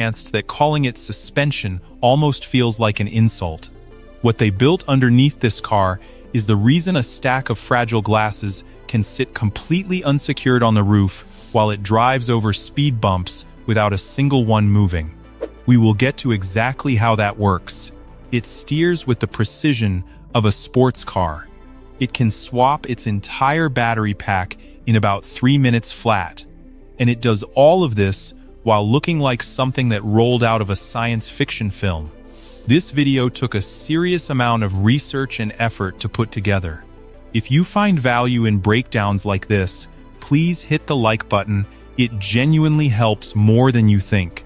that calling it suspension almost feels like an insult. What they built underneath this car is the reason a stack of fragile glasses can sit completely unsecured on the roof while it drives over speed bumps without a single one moving. We will get to exactly how that works. It steers with the precision of a sports car. It can swap its entire battery pack in about 3 minutes flat. And it does all of this while looking like something that rolled out of a science fiction film. This video took a serious amount of research and effort to put together. If you find value in breakdowns like this, please hit the like button. It genuinely helps more than you think.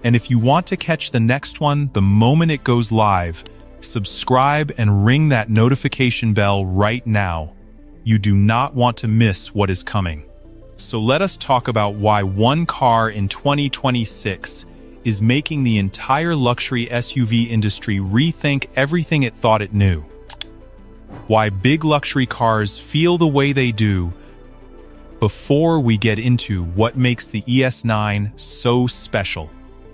And if you want to catch the next one the moment it goes live, subscribe and ring that notification bell right now. You do not want to miss what is coming. So let us talk about why one car in 2026 is making the entire luxury SUV industry rethink everything it thought it knew. Why big luxury cars feel the way they do. Before we get into what makes the ES9 so special,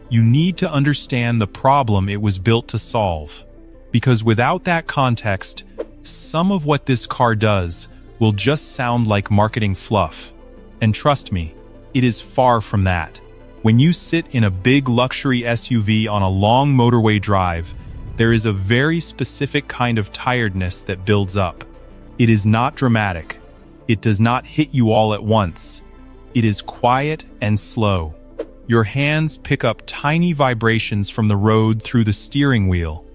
you need to understand the problem it was built to solve. Because without that context, some of what this car does will just sound like marketing fluff. And trust me, it is far from that. When you sit in a big luxury SUV on a long motorway drive, there is a very specific kind of tiredness that builds up. It is not dramatic. It does not hit you all at once. It is quiet and slow. Your hands pick up tiny vibrations from the road through the steering wheel.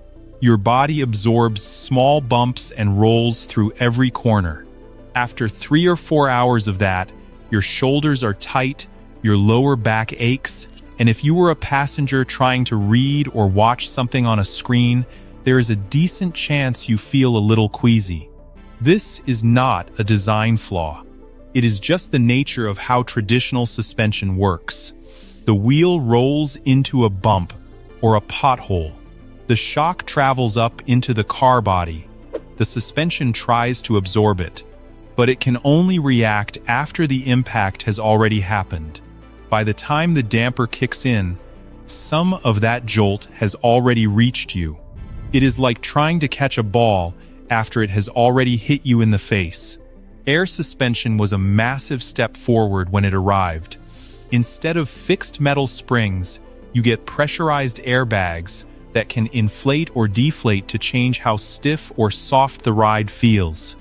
Your body absorbs small bumps and rolls through every corner. After 3 or 4 hours of that, your shoulders are tight, your lower back aches, and if you were a passenger trying to read or watch something on a screen, there is a decent chance you feel a little queasy. This is not a design flaw. It is just the nature of how traditional suspension works. The wheel rolls into a bump or a pothole. The shock travels up into the car body. The suspension tries to absorb it, but it can only react after the impact has already happened. By the time the damper kicks in, some of that jolt has already reached you. It is like trying to catch a ball after it has already hit you in the face. Air suspension was a massive step forward when it arrived. Instead of fixed metal springs, you get pressurized airbags that can inflate or deflate to change how stiff or soft the ride feels.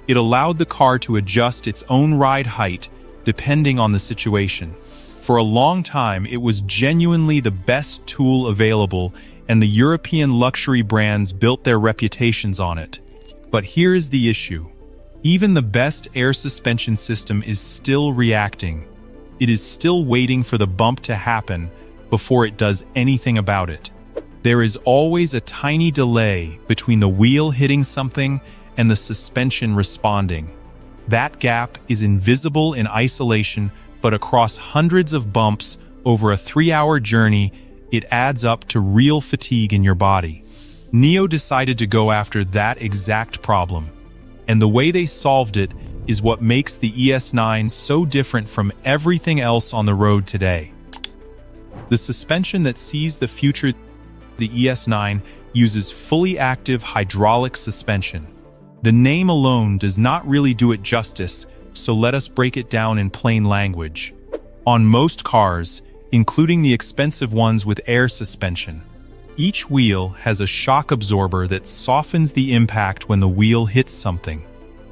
It allowed the car to adjust its own ride height depending on the situation. For a long time, it was genuinely the best tool available, and the European luxury brands built their reputations on it. But here is the issue. Even the best air suspension system is still reacting. It is still waiting for the bump to happen before it does anything about it. There is always a tiny delay between the wheel hitting something and the suspension responding. That gap is invisible in isolation, but across hundreds of bumps over a 3-hour journey, it adds up to real fatigue in your body. NIO decided to go after that exact problem. And the way they solved it is what makes the ES9 so different from everything else on the road today. The suspension that sees the future, the ES9 uses fully active hydraulic suspension. The name alone does not really do it justice, so let us break it down in plain language. On most cars, including the expensive ones with air suspension, each wheel has a shock absorber that softens the impact when the wheel hits something.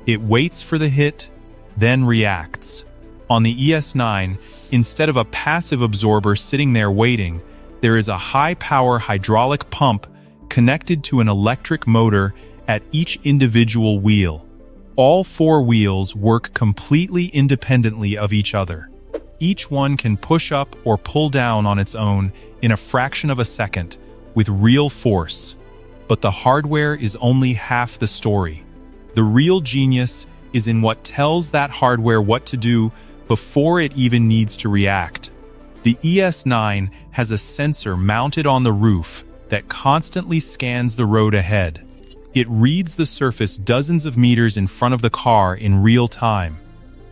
It waits for the hit, then reacts. On the ES9, instead of a passive absorber sitting there waiting, there is a high-power hydraulic pump connected to an electric motor at each individual wheel. All 4 wheels work completely independently of each other. Each one can push up or pull down on its own in a fraction of a second with real force. But the hardware is only half the story. The real genius is in what tells that hardware what to do before it even needs to react. The ES9 has a sensor mounted on the roof that constantly scans the road ahead. It reads the surface dozens of meters in front of the car in real time.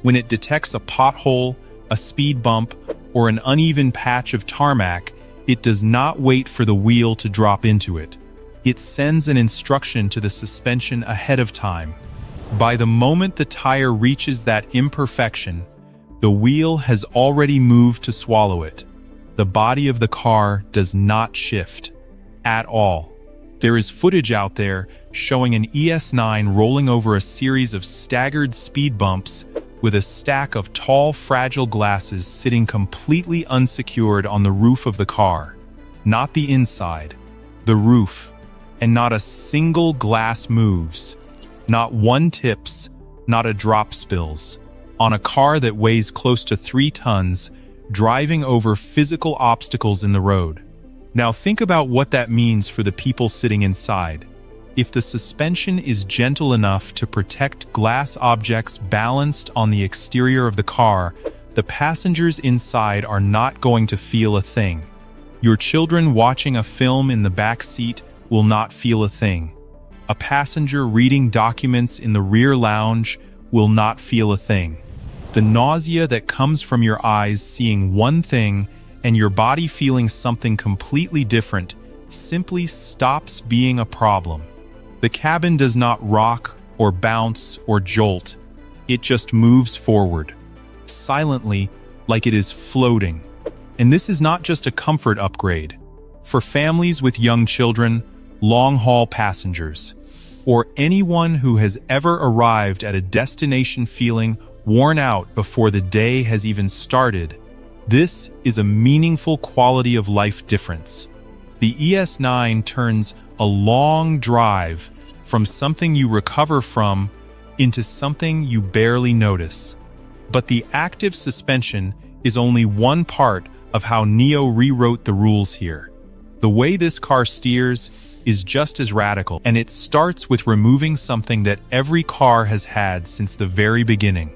When it detects a pothole, a speed bump, or an uneven patch of tarmac, It does not wait for the wheel to drop into it. It sends an instruction to the suspension ahead of time. By the moment the tire reaches that imperfection, the wheel has already moved to swallow it. The body of the car does not shift at all. There is footage out there showing an ES9 rolling over a series of staggered speed bumps with a stack of tall, fragile glasses sitting completely unsecured on the roof of the car. Not the inside, the roof. And not a single glass moves. Not one tips, not a drop spills. On a car that weighs close to 3 tons, driving over physical obstacles in the road. Now think about what that means for the people sitting inside. If the suspension is gentle enough to protect glass objects balanced on the exterior of the car, the passengers inside are not going to feel a thing. Your children watching a film in the back seat will not feel a thing. A passenger reading documents in the rear lounge will not feel a thing. The nausea that comes from your eyes seeing one thing and your body feeling something completely different simply stops being a problem. The cabin does not rock or bounce or jolt. It just moves forward, silently, like it is floating. And this is not just a comfort upgrade. For families with young children, long-haul passengers, or anyone who has ever arrived at a destination feeling worn out before the day has even started, this is a meaningful quality of life difference. The ES9 turns a long drive from something you recover from into something you barely notice. But the active suspension is only one part of how NIO rewrote the rules here. The way this car steers is just as radical, and it starts with removing something that every car has had since the very beginning.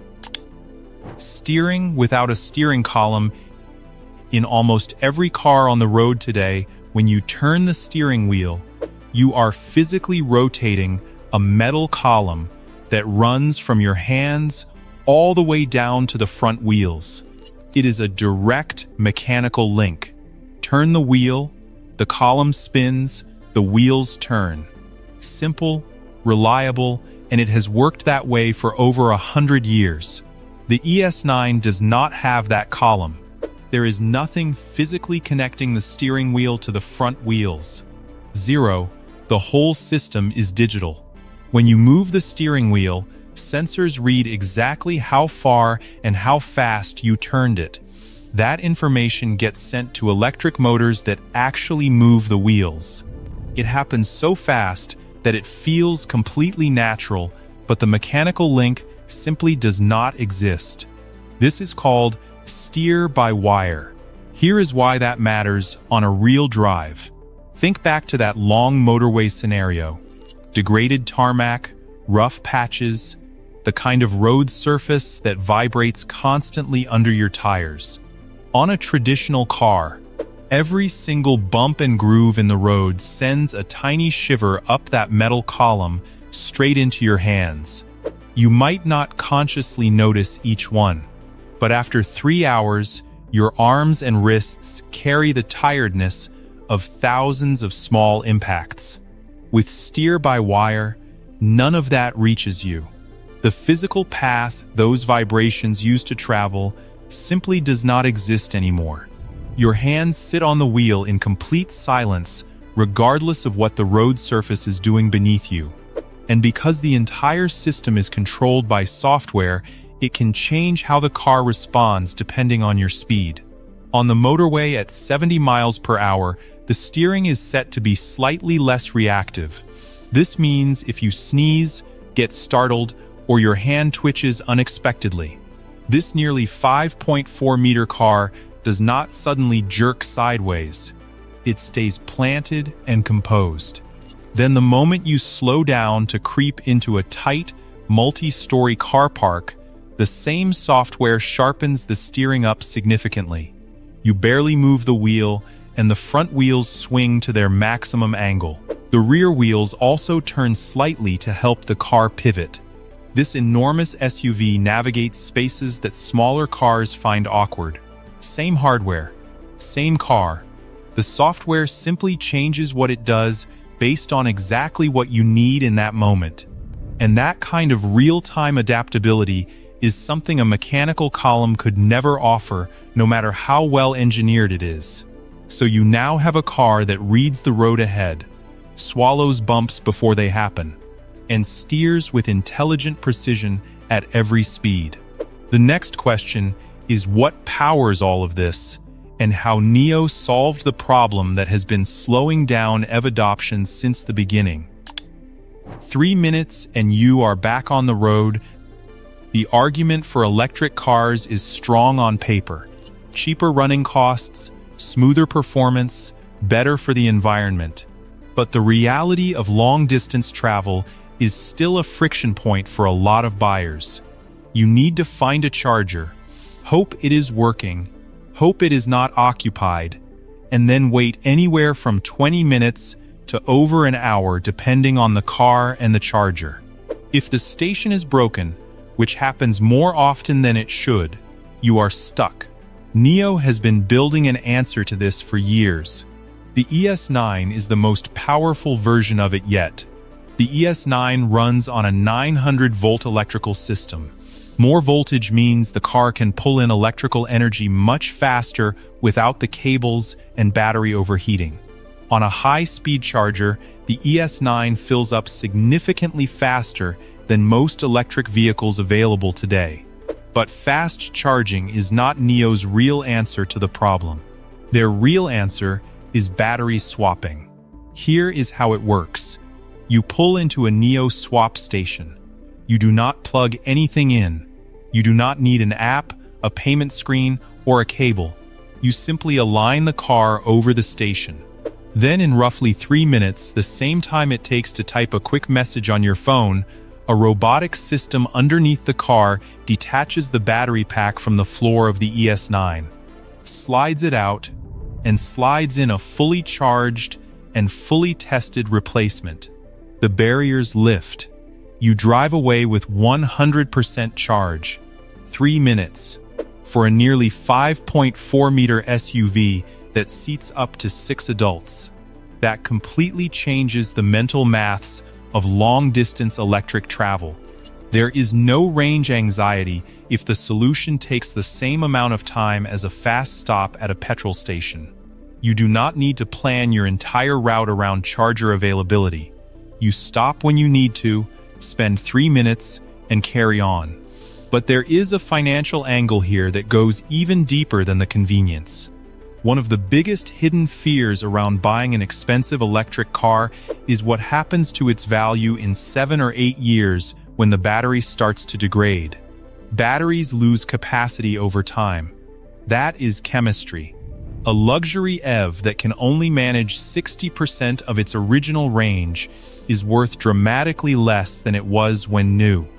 Steering without a steering column. In almost every car on the road today, when you turn the steering wheel, you are physically rotating a metal column that runs from your hands all the way down to the front wheels. It is a direct mechanical link. Turn the wheel, the column spins, the wheels turn. Simple, reliable, and it has worked that way for over 100 years. The ES9 does not have that column. There is nothing physically connecting the steering wheel to the front wheels. Zero. The whole system is digital. When you move the steering wheel, sensors read exactly how far and how fast you turned it. That information gets sent to electric motors that actually move the wheels. It happens so fast that it feels completely natural, but the mechanical link simply does not exist. This is called steer-by-wire. Here is why that matters on a real drive. Think back to that long motorway scenario. Degraded tarmac, rough patches, the kind of road surface that vibrates constantly under your tires. On a traditional car, every single bump and groove in the road sends a tiny shiver up that metal column straight into your hands. You might not consciously notice each one, but after 3 hours, your arms and wrists carry the tiredness of thousands of small impacts. With steer-by-wire, none of that reaches you. The physical path those vibrations used to travel simply does not exist anymore. Your hands sit on the wheel in complete silence, regardless of what the road surface is doing beneath you. And because the entire system is controlled by software, it can change how the car responds depending on your speed. On the motorway at 70 miles per hour, the steering is set to be slightly less reactive. This means if you sneeze, get startled, or your hand twitches unexpectedly, this nearly 5.4-meter car does not suddenly jerk sideways. It stays planted and composed. Then the moment you slow down to creep into a tight, multi-story car park, the same software sharpens the steering up significantly. You barely move the wheel, and the front wheels swing to their maximum angle. The rear wheels also turn slightly to help the car pivot. This enormous SUV navigates spaces that smaller cars find awkward. Same hardware, same car, The software simply changes what it does based on exactly what you need in that moment. And that kind of real-time adaptability is something a mechanical column could never offer, no matter how well engineered it is. So you now have a car that reads the road ahead, swallows bumps before they happen, and steers with intelligent precision at every speed. The next question is what powers all of this, and how NIO solved the problem that has been slowing down EV adoption since the beginning. 3 minutes and you are back on the road. The argument for electric cars is strong on paper. Cheaper running costs, smoother performance, better for the environment. But the reality of long-distance travel is still a friction point for a lot of buyers. You need to find a charger, hope it is working, hope it is not occupied, and then wait anywhere from 20 minutes to over an hour depending on the car and the charger. If the station is broken, which happens more often than it should, you are stuck. NIO has been building an answer to this for years. The ES9 is the most powerful version of it yet. The ES9 runs on a 900-volt electrical system. More voltage means the car can pull in electrical energy much faster without the cables and battery overheating. On a high-speed charger, the ES9 fills up significantly faster than most electric vehicles available today. But fast charging is not NIO's real answer to the problem. Their real answer is battery swapping. Here is how it works. You pull into a NIO swap station. You do not plug anything in. You do not need an app, a payment screen, or a cable. You simply align the car over the station. Then in roughly 3 minutes, the same time it takes to type a quick message on your phone, a robotic system underneath the car detaches the battery pack from the floor of the ES9, slides it out, and slides in a fully charged and fully tested replacement. The barriers lift. You drive away with 100% charge. 3 minutes. For a nearly 5.4-meter SUV that seats up to 6 adults. That completely changes the mental maths of long-distance electric travel. There is no range anxiety if the solution takes the same amount of time as a fast stop at a petrol station. You do not need to plan your entire route around charger availability. You stop when you need to, spend 3 minutes, and carry on. But there is a financial angle here that goes even deeper than the convenience. One of the biggest hidden fears around buying an expensive electric car is what happens to its value in 7 or 8 years when the battery starts to degrade. Batteries lose capacity over time. That is chemistry. A luxury EV that can only manage 60% of its original range is worth dramatically less than it was when new.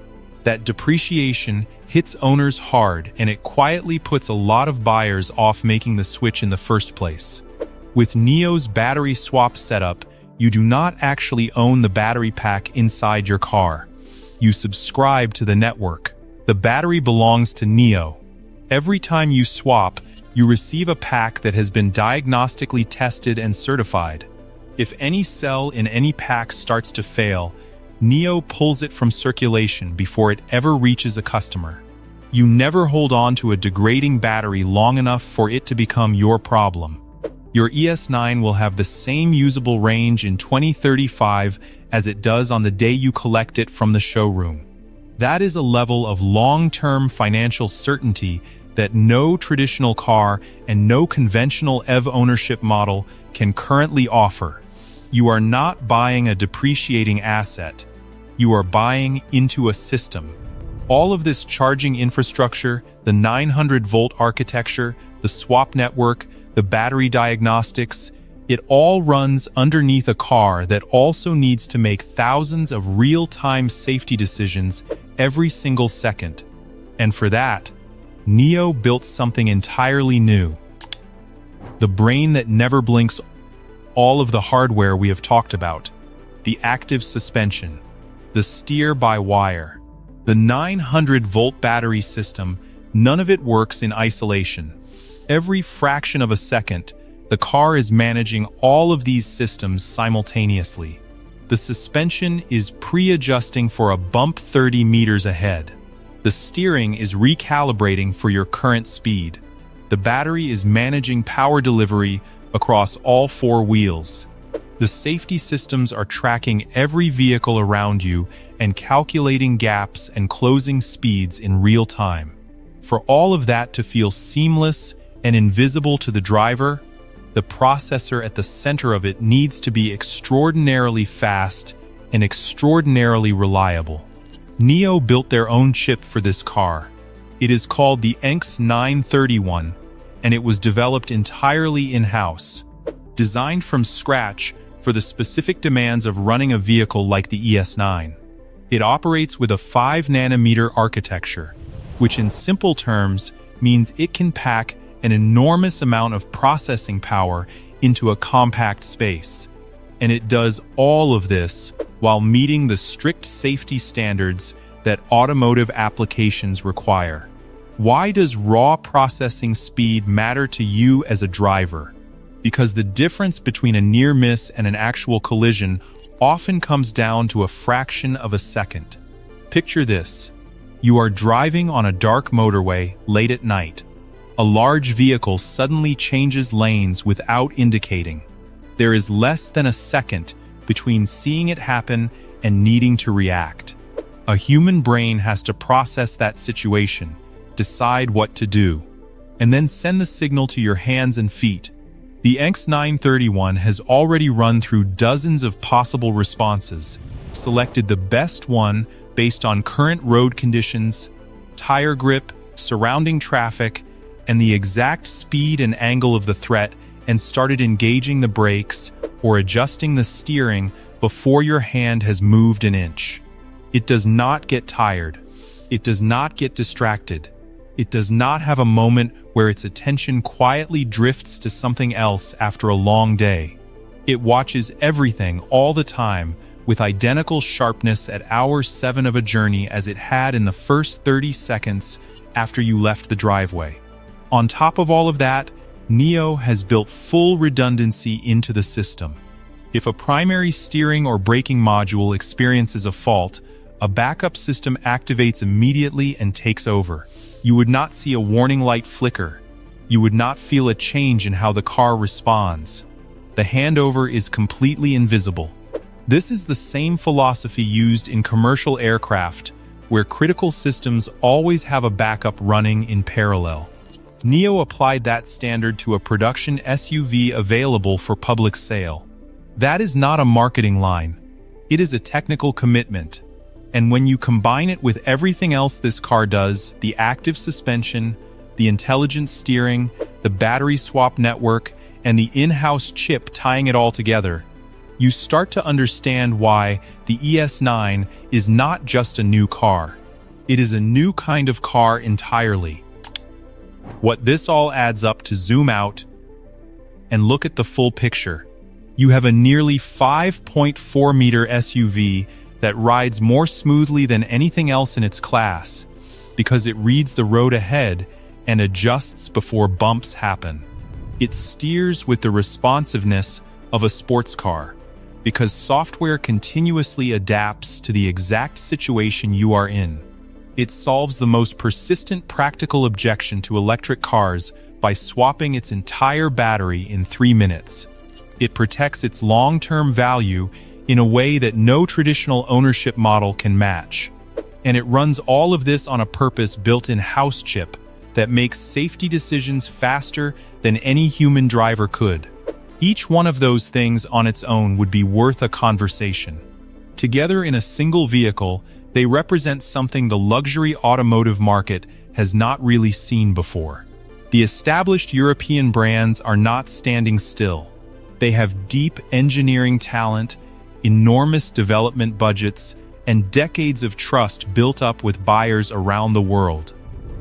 That depreciation hits owners hard, and it quietly puts a lot of buyers off making the switch in the first place. With NIO's battery swap setup, you do not actually own the battery pack inside your car. You subscribe to the network. The battery belongs to NIO. Every time you swap, you receive a pack that has been diagnostically tested and certified. If any cell in any pack starts to fail, NIO pulls it from circulation before it ever reaches a customer. You never hold on to a degrading battery long enough for it to become your problem. Your ES9 will have the same usable range in 2035 as it does on the day you collect it from the showroom. That is a level of long-term financial certainty that no traditional car and no conventional EV ownership model can currently offer. You are not buying a depreciating asset. You are buying into a system. All of this charging infrastructure, the 900-volt architecture, the swap network, the battery diagnostics, it all runs underneath a car that also needs to make thousands of real-time safety decisions every single second. And for that, NIO built something entirely new. The brain that never blinks, all of the hardware we have talked about, the active suspension, the steer-by-wire, the 900-volt battery system, none of it works in isolation. Every fraction of a second, The car is managing all of these systems simultaneously. The suspension is pre-adjusting for a bump 30 meters ahead. The steering is recalibrating for your current speed. The battery is managing power delivery across all four wheels. The safety systems are tracking every vehicle around you and calculating gaps and closing speeds in real time. For all of that to feel seamless and invisible to the driver, the processor at the center of it needs to be extraordinarily fast and extraordinarily reliable. NIO built their own chip for this car. It is called the ES9, and it was developed entirely in-house. Designed from scratch for the specific demands of running a vehicle like the ES9. It operates with a 5-nanometer architecture, which in simple terms means it can pack an enormous amount of processing power into a compact space. And it does all of this while meeting the strict safety standards that automotive applications require. Why does raw processing speed matter to you as a driver? Because the difference between a near miss and an actual collision often comes down to a fraction of a second. Picture this. You are driving on a dark motorway late at night. A large vehicle suddenly changes lanes without indicating. There is less than a second between seeing it happen and needing to react. A human brain has to process that situation, decide what to do, and then send the signal to your hands and feet. The ES9 has already run through dozens of possible responses, selected the best one based on current road conditions, tire grip, surrounding traffic, and the exact speed and angle of the threat, and started engaging the brakes or adjusting the steering before your hand has moved an inch. It does not get tired. It does not get distracted. It does not have a moment where its attention quietly drifts to something else after a long day. It watches everything all the time with identical sharpness at hour 7 of a journey as it had in the first 30 seconds after you left the driveway. On top of all of that, NIO has built full redundancy into the system. If a primary steering or braking module experiences a fault, a backup system activates immediately and takes over. You would not see a warning light flicker. You would not feel a change in how the car responds. The handover is completely invisible. This is the same philosophy used in commercial aircraft, where critical systems always have a backup running in parallel. NIO applied that standard to a production SUV available for public sale. That is not a marketing line. It is a technical commitment. And when you combine it with everything else this car does, the active suspension, the intelligent steering, the battery swap network, and the in-house chip tying it all together, you start to understand why the ES9 is not just a new car. It is a new kind of car entirely. What this all adds up to, zoom out and look at the full picture. You have a nearly 5.4-meter SUV that rides more smoothly than anything else in its class because it reads the road ahead and adjusts before bumps happen. It steers with the responsiveness of a sports car because software continuously adapts to the exact situation you are in. It solves the most persistent practical objection to electric cars by swapping its entire battery in 3 minutes. It protects its long-term value in a way that no traditional ownership model can match. And it runs all of this on a purpose-built-in house chip that makes safety decisions faster than any human driver could. Each one of those things on its own would be worth a conversation. Together in a single vehicle, they represent something the luxury automotive market has not really seen before. The established European brands are not standing still. They have deep engineering talent, enormous development budgets, and decades of trust built up with buyers around the world.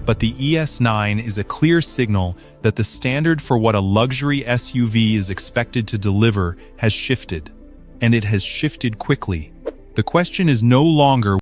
But the ES9 is a clear signal that the standard for what a luxury SUV is expected to deliver has shifted. And it has shifted quickly. The question is no longer